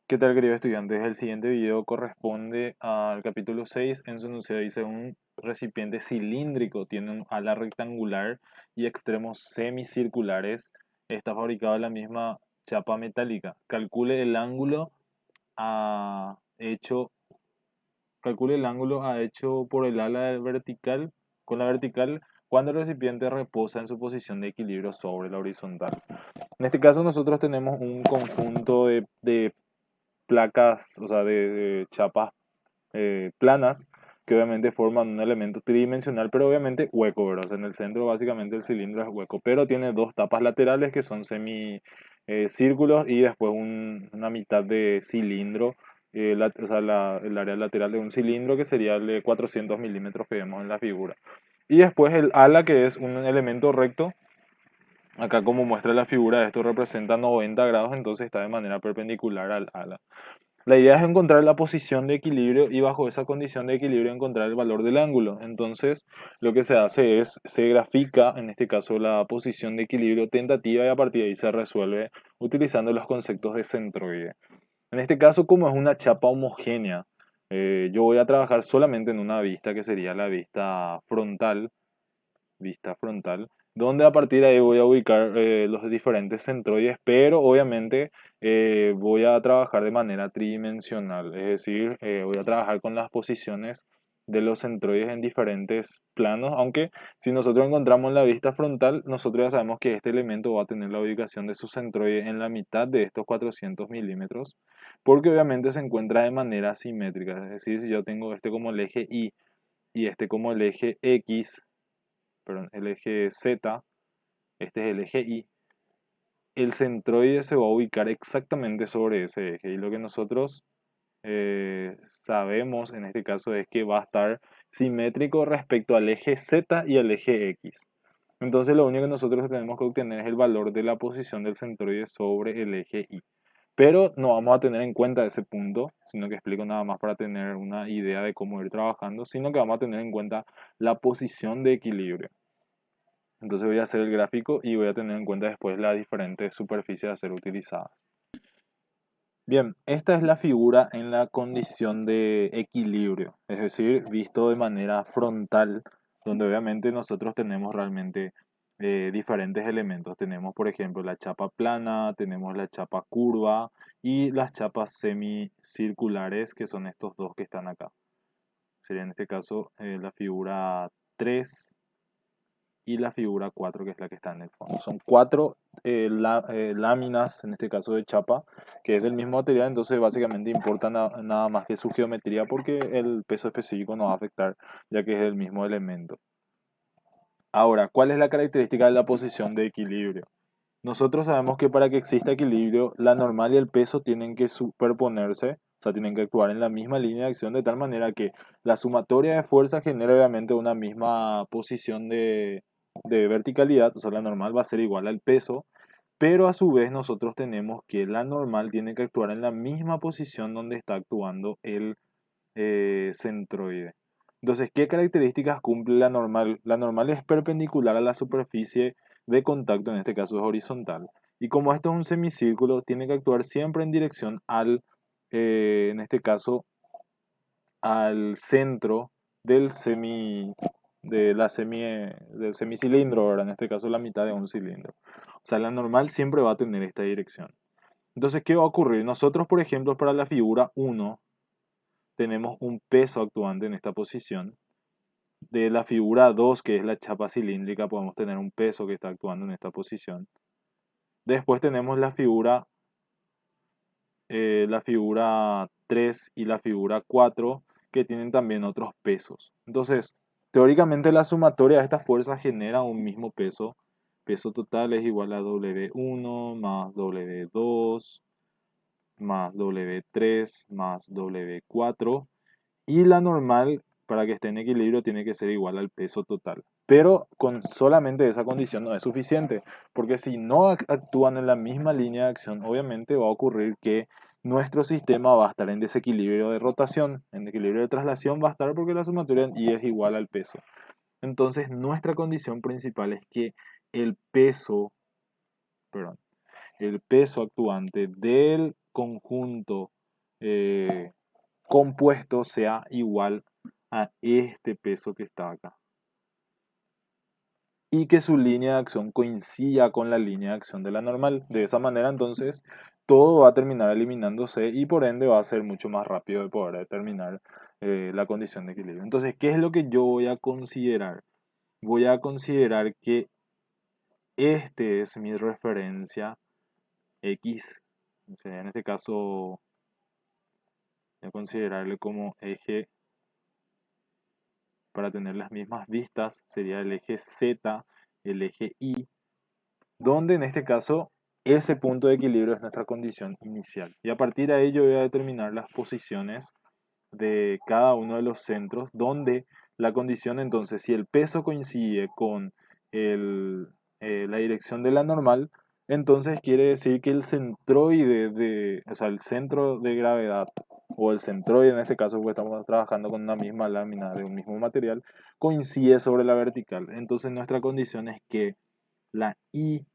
¿Qué tal, queridos estudiantes? El siguiente video corresponde al capítulo 6. En su enunciado dice un recipiente cilíndrico, tiene un ala rectangular y extremos semicirculares. Está fabricado de la misma chapa metálica. A hecho, calcule el ángulo a hecho por el ala vertical con la vertical cuando el recipiente reposa en su posición de equilibrio sobre la horizontal. En este caso nosotros tenemos un conjunto de placas, o sea, de chapas planas, que obviamente forman un elemento tridimensional, pero obviamente hueco, ¿verdad? O sea, en el centro básicamente el cilindro es hueco, pero tiene dos tapas laterales que son semicírculos y después una mitad de cilindro, o sea, el área lateral de un cilindro que sería el de 400 milímetros que vemos en la figura. Y después el ala, que es un elemento recto. Acá, como muestra la figura, esto representa 90 grados, entonces está de manera perpendicular al ala. La idea es encontrar la posición de equilibrio y bajo esa condición de equilibrio encontrar el valor del ángulo. Entonces, lo que se hace es, se grafica, en este caso, la posición de equilibrio tentativa y a partir de ahí se resuelve utilizando los conceptos de centroide. En este caso, como es una chapa homogénea, yo voy a trabajar solamente en una vista que sería la vista frontal, donde a partir de ahí voy a ubicar los diferentes centroides, pero obviamente voy a trabajar de manera tridimensional, es decir, voy a trabajar con las posiciones de los centroides en diferentes planos, aunque si nosotros encontramos la vista frontal, nosotros ya sabemos que este elemento va a tener la ubicación de su centroide en la mitad de estos 400 milímetros, porque obviamente se encuentra de manera simétrica, es decir, si yo tengo este como el eje Y y este como el eje X, perdón, el eje Z, este es el eje Y, el centroide se va a ubicar exactamente sobre ese eje. Y lo que nosotros sabemos en este caso es que va a estar simétrico respecto al eje Z y al eje X. Entonces lo único que nosotros tenemos que obtener es el valor de la posición del centroide sobre el eje Y. Pero no vamos a tener en cuenta ese punto, sino que explico nada más para tener una idea de cómo ir trabajando, sino que vamos a tener en cuenta la posición de equilibrio. Entonces voy a hacer el gráfico y voy a tener en cuenta después las diferentes superficies a ser utilizadas. Bien, esta es la figura en la condición de equilibrio, es decir, visto de manera frontal, donde obviamente nosotros tenemos realmente diferentes elementos. Tenemos, por ejemplo, la chapa plana, tenemos la chapa curva y las chapas semicirculares, que son estos dos que están acá. Sería en este caso la figura 3 y la figura 4, que es la que está en el fondo. Son cuatro láminas, en este caso de chapa, que es del mismo material, entonces básicamente importa nada más que su geometría porque el peso específico no va a afectar, ya que es el mismo elemento. Ahora, ¿cuál es la característica de la posición de equilibrio? Nosotros sabemos que para que exista equilibrio, la normal y el peso tienen que superponerse, o sea, tienen que actuar en la misma línea de acción de tal manera que la sumatoria de fuerza genere obviamente una misma posición de verticalidad, o sea, la normal va a ser igual al peso, pero a su vez nosotros tenemos que la normal tiene que actuar en la misma posición donde está actuando el centroide. Entonces, ¿qué características cumple la normal? La normal es perpendicular a la superficie de contacto, en este caso es horizontal. Y como esto es un semicírculo, tiene que actuar siempre en dirección en este caso, al centro del del semicilindro, ¿verdad? En este caso la mitad de un cilindro. O sea, la normal siempre va a tener esta dirección. Entonces, ¿qué va a ocurrir? Nosotros, por ejemplo, para la figura 1, tenemos un peso actuante en esta posición. De la figura 2, que es la chapa cilíndrica, podemos tener un peso que está actuando en esta posición. Después tenemos la figura 3 y la figura 4, que tienen también otros pesos. Entonces, teóricamente la sumatoria de estas fuerzas genera un mismo peso. Peso total es igual a W1 más W2 más W3 más W4. Y la normal, para que esté en equilibrio, tiene que ser igual al peso total. Pero con solamente esa condición no es suficiente, porque si no actúan en la misma línea de acción, obviamente va a ocurrir que nuestro sistema va a estar en desequilibrio de rotación, en equilibrio de traslación va a estar porque la sumatoria en Y es igual al peso. Entonces, nuestra condición principal es que el perdón, el peso actuante del conjunto compuesto sea igual a este peso que está acá. Y que su línea de acción coincida con la línea de acción de la normal. De esa manera, entonces, todo va a terminar eliminándose y por ende va a ser mucho más rápido de poder determinar la condición de equilibrio. Entonces, ¿qué es lo que yo voy a considerar? Voy a considerar que este es mi referencia X. O sea, en este caso, voy a considerarle como eje para tener las mismas vistas. Sería el eje Z, el eje Y, donde en este caso ese punto de equilibrio es nuestra condición inicial. Y a partir de ahí yo voy a determinar las posiciones de cada uno de los centros, donde la condición entonces, si el peso coincide con el, la dirección de la normal, entonces quiere decir que el centroide o sea, el centro de gravedad, o el centroide en este caso, porque estamos trabajando con una misma lámina de un mismo material, coincide sobre la vertical. Entonces nuestra condición es que la I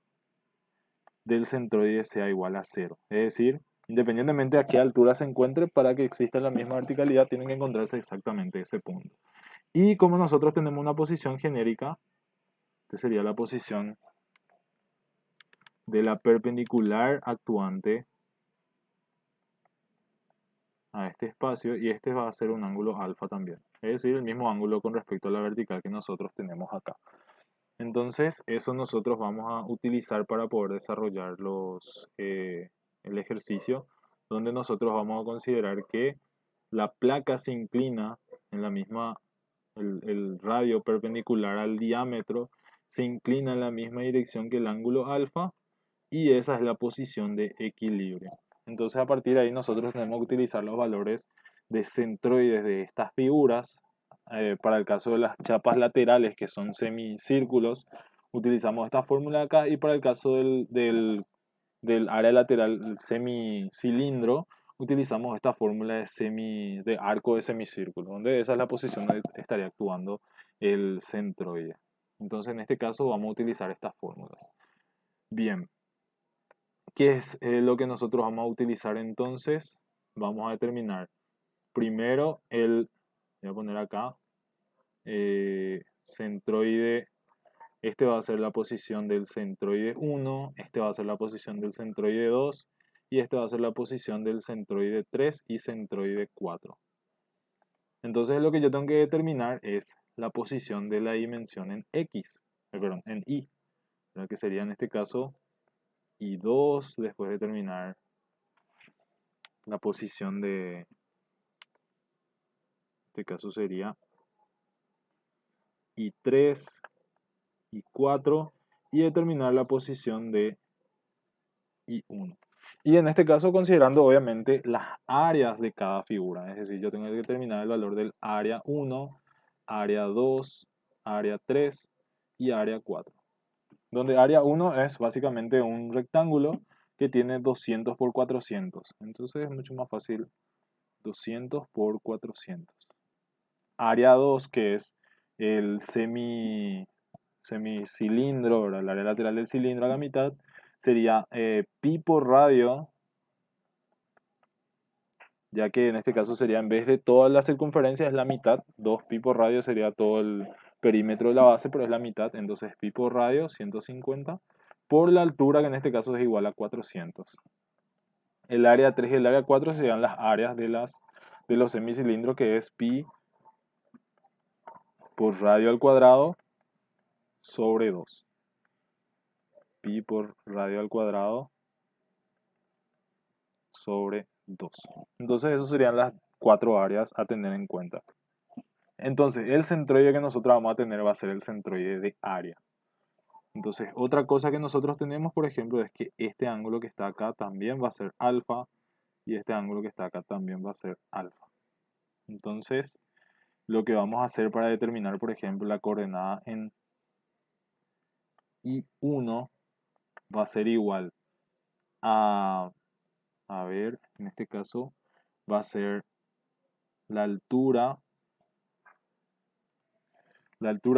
del centroide sea igual a cero. Es decir, independientemente a qué altura se encuentre, para que exista la misma verticalidad, tienen que encontrarse exactamente ese punto. Y como nosotros tenemos una posición genérica, que sería la posición de la perpendicular actuante a este espacio, y este va a ser un ángulo alfa también. Es decir, el mismo ángulo con respecto a la vertical que nosotros tenemos acá. Entonces, eso nosotros vamos a utilizar para poder desarrollar el ejercicio, donde nosotros vamos a considerar que la placa se inclina en la misma, el radio perpendicular al diámetro se inclina en la misma dirección que el ángulo alfa, y esa es la posición de equilibrio. Entonces, a partir de ahí nosotros tenemos que utilizar los valores de centroides de estas figuras. Para el caso de las chapas laterales, que son semicírculos, utilizamos esta fórmula acá, y para el caso del área lateral, el semicilindro, utilizamos esta fórmula de arco de semicírculo, donde esa es la posición donde estaría actuando el centroide. Entonces, en este caso vamos a utilizar estas fórmulas. Bien, ¿qué es lo que nosotros vamos a utilizar entonces? Vamos a determinar primero voy a poner acá, centroide. Este va a ser la posición del centroide 1, este va a ser la posición del centroide 2, y este va a ser la posición del centroide 3 y centroide 4. Entonces lo que yo tengo que determinar es la posición de la dimensión en X, perdón, en Y, que sería en este caso Y2, después determinar la posición de, en este caso sería Y3, Y4, y determinar la posición de Y1. Y en este caso considerando obviamente las áreas de cada figura, es decir, yo tengo que determinar el valor del área 1, área 2, área 3 y área 4. Donde área 1 es básicamente un rectángulo que tiene 200 por 400. Entonces es mucho más fácil 200 por 400. Área 2, que es el semicilindro, ¿verdad? El área lateral del cilindro a la mitad, sería pi por radio, ya que en este caso sería, en vez de toda la circunferencia, es la mitad. 2 pi por radio sería todo el perímetro de la base, pero es la mitad. Entonces pi por radio, 150, por la altura, que en este caso es igual a 400. El área 3 y el área 4 serían las áreas de los semicilindros, que es pi por radio al cuadrado sobre 2. Pi por radio al cuadrado sobre 2. Entonces, esas serían las 4 áreas a tener en cuenta. Entonces, el centroide que nosotros vamos a tener va a ser el centroide de área. Entonces, otra cosa que nosotros tenemos, por ejemplo, es que este ángulo que está acá también va a ser alfa, y este ángulo que está acá también va a ser alfa. Entonces, lo que vamos a hacer para determinar, por ejemplo, la coordenada en I1 va a ser igual a ver, en este caso va a ser la altura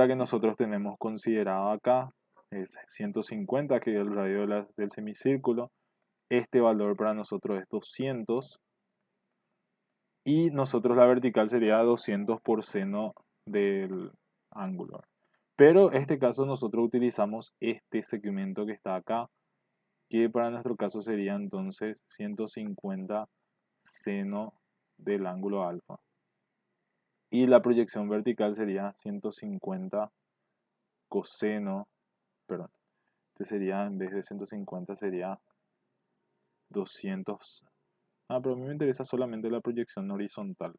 que nosotros tenemos considerado acá es 150, que es el radio del semicírculo. Este valor para nosotros es 200. Y nosotros la vertical sería 200 por seno del ángulo. Pero en este caso nosotros utilizamos este segmento que está acá, que para nuestro caso sería entonces 150 seno del ángulo alfa. Y la proyección vertical sería 150 coseno, perdón, este sería, en vez de 150 sería 200. Pero a mí me interesa solamente la proyección horizontal.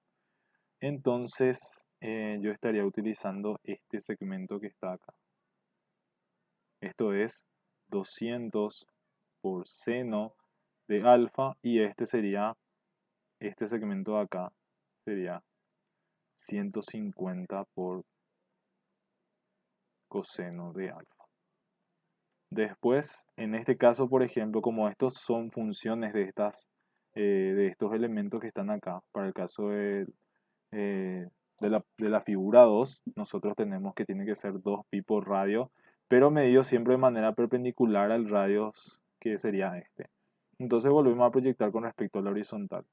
Entonces yo estaría utilizando este segmento que está acá. Esto es 200 por seno de alfa y este sería, este segmento de acá sería 150 por coseno de alfa. Después, en este caso, por ejemplo, como estos son funciones de estos elementos que están acá, para el caso eh, de la figura 2, nosotros tenemos que tiene que ser 2pi por radio, pero medido siempre de manera perpendicular al radio que sería este. Entonces volvemos a proyectar con respecto a la horizontal.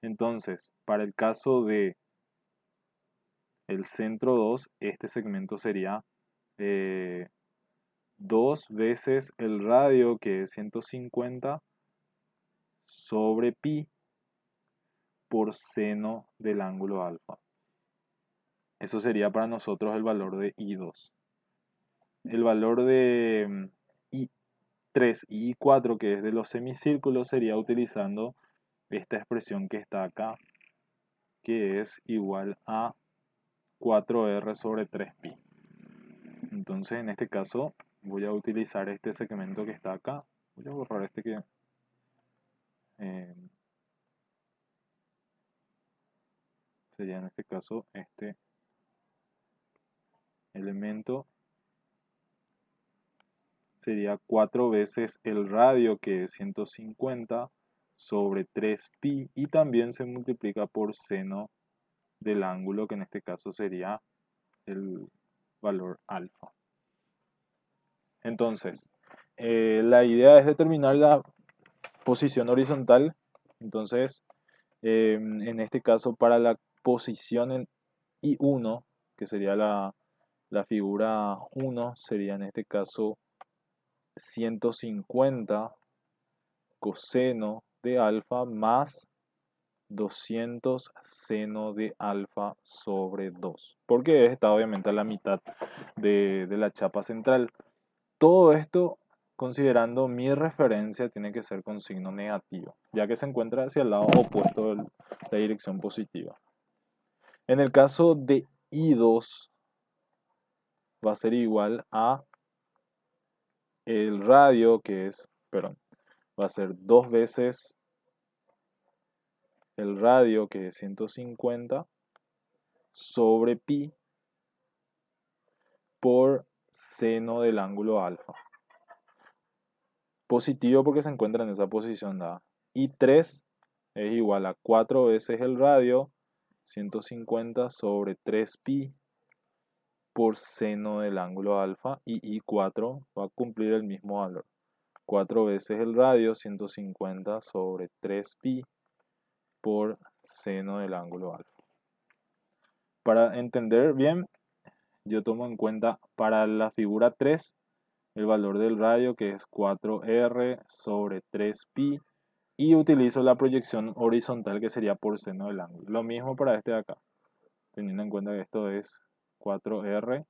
Entonces, para el caso de el centro 2, este segmento sería 2 veces el radio, que es 150, sobre pi por seno del ángulo alfa. Eso sería para nosotros el valor de I2. El valor de I3 y I4, que es de los semicírculos, sería utilizando esta expresión que está acá, que es igual a 4R sobre 3pi. Entonces, en este caso, voy a utilizar este segmento que está acá. Voy a borrar este que... sería en este caso este elemento. Sería 4 veces el radio, que es 150, sobre 3pi. Y también se multiplica por seno del ángulo, que en este caso sería el valor alfa. Entonces, la idea es determinar la posición horizontal. Entonces, en este caso, para la posición en I1, que sería la figura 1, sería en este caso 150 coseno de alfa más 200 seno de alfa sobre 2, porque está obviamente a la mitad de la chapa central. Todo esto, considerando mi referencia, tiene que ser con signo negativo, ya que se encuentra hacia el lado opuesto de la dirección positiva. En el caso de I2, va a ser igual a el radio, que es, perdón, va a ser 2 veces el radio, que es 150, sobre pi por seno del ángulo alfa. Positivo porque se encuentra en esa posición dada. Y 3 es igual a 4 veces el radio, 150 sobre 3pi por seno del ángulo alfa. Y I4 va a cumplir el mismo valor. 4 veces el radio, 150 sobre 3pi por seno del ángulo alfa. Para entender bien, yo tomo en cuenta para la figura 3 el valor del radio, que es 4R sobre 3pi, y utilizo la proyección horizontal, que sería por seno del ángulo. Lo mismo para este de acá, teniendo en cuenta que esto es 4R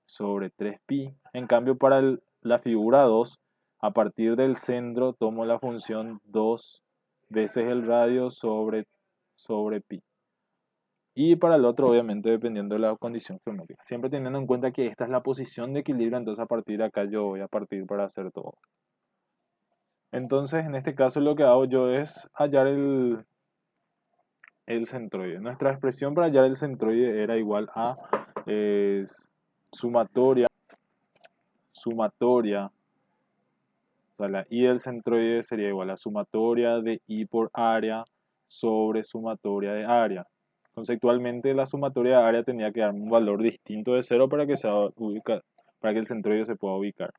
sobre 3pi. En cambio, para la figura 2, a partir del centro tomo la función 2 veces el radio sobre pi. Y para el otro, obviamente, dependiendo de la condición geométrica. Siempre teniendo en cuenta que esta es la posición de equilibrio, entonces a partir de acá yo voy a partir para hacer todo. Entonces, en este caso lo que hago yo es hallar el centroide. Nuestra expresión para hallar el centroide era igual a sumatoria, o sea, la i del centroide sería igual a sumatoria de i por área sobre sumatoria de área. Conceptualmente, la sumatoria de área tenía que dar un valor distinto de 0 para que el centroide se pueda ubicar.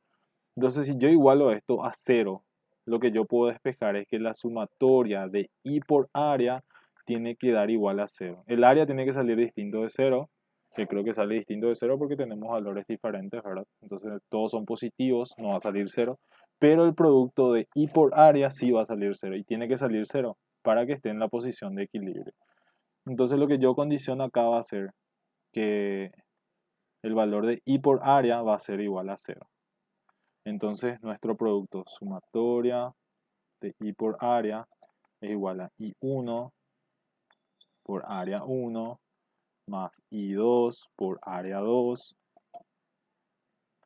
Entonces, si yo igualo esto a 0, lo que yo puedo despejar es que la sumatoria de i por área tiene que dar igual a 0. El área tiene que salir distinto de 0, que creo que sale distinto de 0 porque tenemos valores diferentes, ¿verdad? Entonces todos son positivos, no va a salir 0, pero el producto de y por área sí va a salir 0 y tiene que salir 0 para que esté en la posición de equilibrio. Entonces lo que yo condiciono acá va a ser que el valor de y por área va a ser igual a 0. Entonces nuestro producto sumatoria de y por área es igual a I1 por área 1 más I2 por área 2,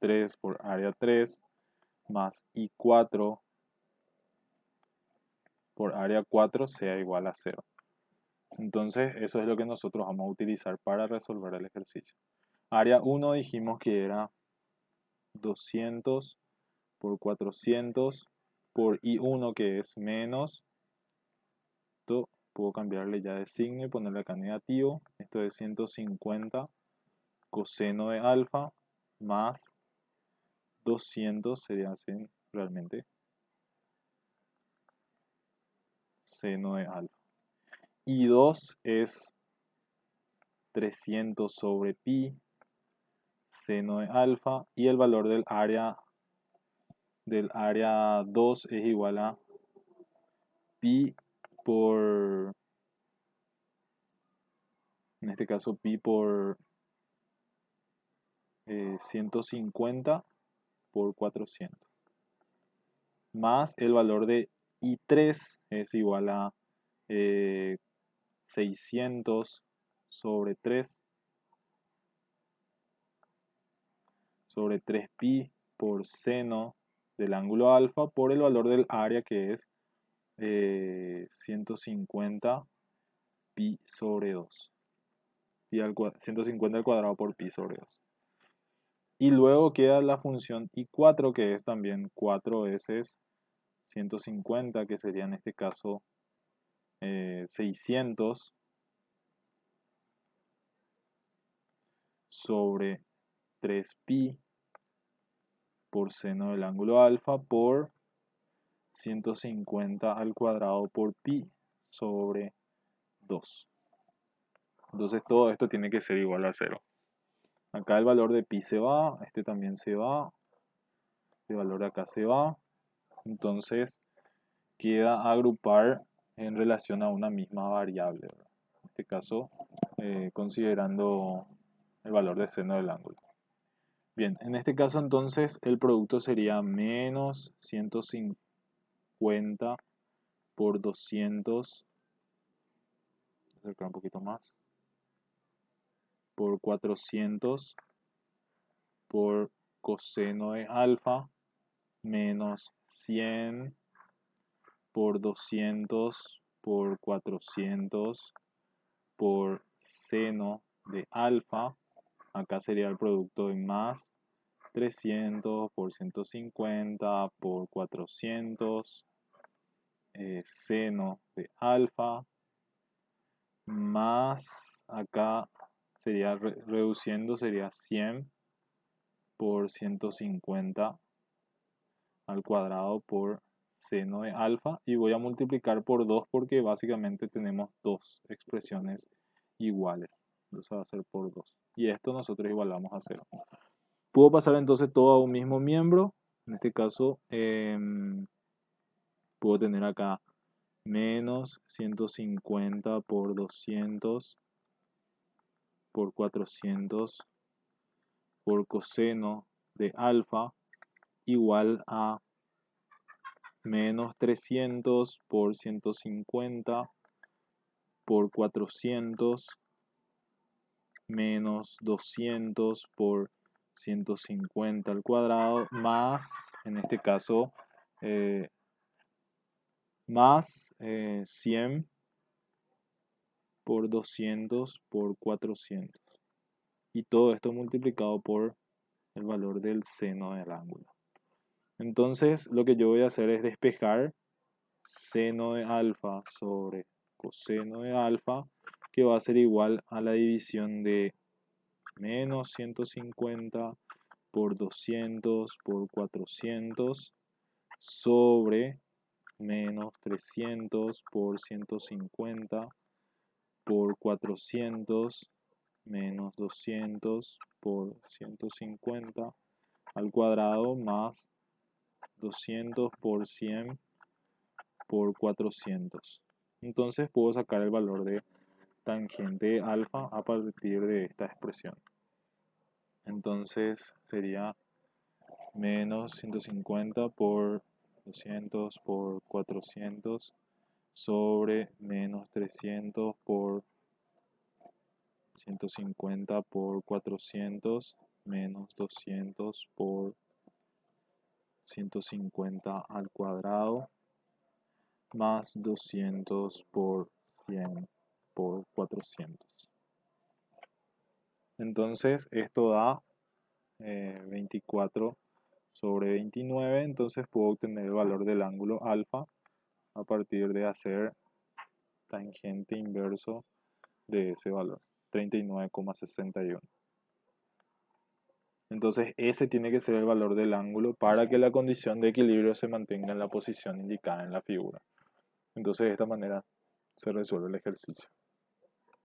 3 por área 3 más I4 por área 4 sea igual a 0. Entonces eso es lo que nosotros vamos a utilizar para resolver el ejercicio. Área 1 dijimos que era 200 por 400 por I1 que es menos. Esto puedo cambiarle ya de signo y ponerle acá negativo. Esto es 150 coseno de alfa más 200 sería así realmente seno de alfa. Y 2 es 300 sobre pi seno de alfa y el valor del área 2 es igual a pi por, en este caso pi por 150 por 400. Más el valor de I3 es igual a 600 sobre 3 sobre 3pi por seno del ángulo alfa por el valor del área que es 150 pi sobre 2. 150 al cuadrado por pi sobre 2. Y luego queda la función I4 que es también 4 veces 150 que sería en este caso 600 sobre 3pi por seno del ángulo alfa por 150 al cuadrado por pi sobre 2. Entonces todo esto tiene que ser igual a 0. Acá el valor de pi se va, este también se va, el valor de acá se va. Entonces queda agrupar en relación a una misma variable, ¿verdad? En este caso considerando el valor de seno del ángulo. Bien, en este caso entonces el producto sería menos 150 por 200, acercar un poquito más, por 400 por coseno de alfa menos 100 por 200 por 400 por seno de alfa. Acá sería el producto de más 300 por 150 por 400 seno de alfa más acá sería reduciendo sería 100 por 150 al cuadrado por seno de alfa y voy a multiplicar por 2 porque básicamente tenemos dos expresiones iguales. Entonces va a ser por 2. Y esto nosotros igualamos a 0. Puedo pasar entonces todo a un mismo miembro. En este caso puedo tener acá menos 150 por 200 por 400 por coseno de alfa igual a menos 300 por 150 por 400 menos 200 por 150 al cuadrado más, en este caso, más 100 por 200 por 400. Y todo esto multiplicado por el valor del seno del ángulo. Entonces lo que yo voy a hacer es despejar seno de alfa sobre coseno de alfa, que va a ser igual a la división de menos 150 por 200 por 400 sobre menos 300 por 150 por 400 menos 200 por 150 al cuadrado más 200 por 100 por 400. Entonces puedo sacar el valor de tangente alfa a partir de esta expresión. Entonces sería menos 150 por 200 por 400 sobre menos 300 por 150 por 400 menos 200 por 150 al cuadrado más 200 por 100 por 400. Entonces esto da 24 sobre 29, entonces puedo obtener el valor del ángulo alfa a partir de hacer tangente inverso de ese valor, 39,61. Entonces ese tiene que ser el valor del ángulo para que la condición de equilibrio se mantenga en la posición indicada en la figura. Entonces de esta manera se resuelve el ejercicio.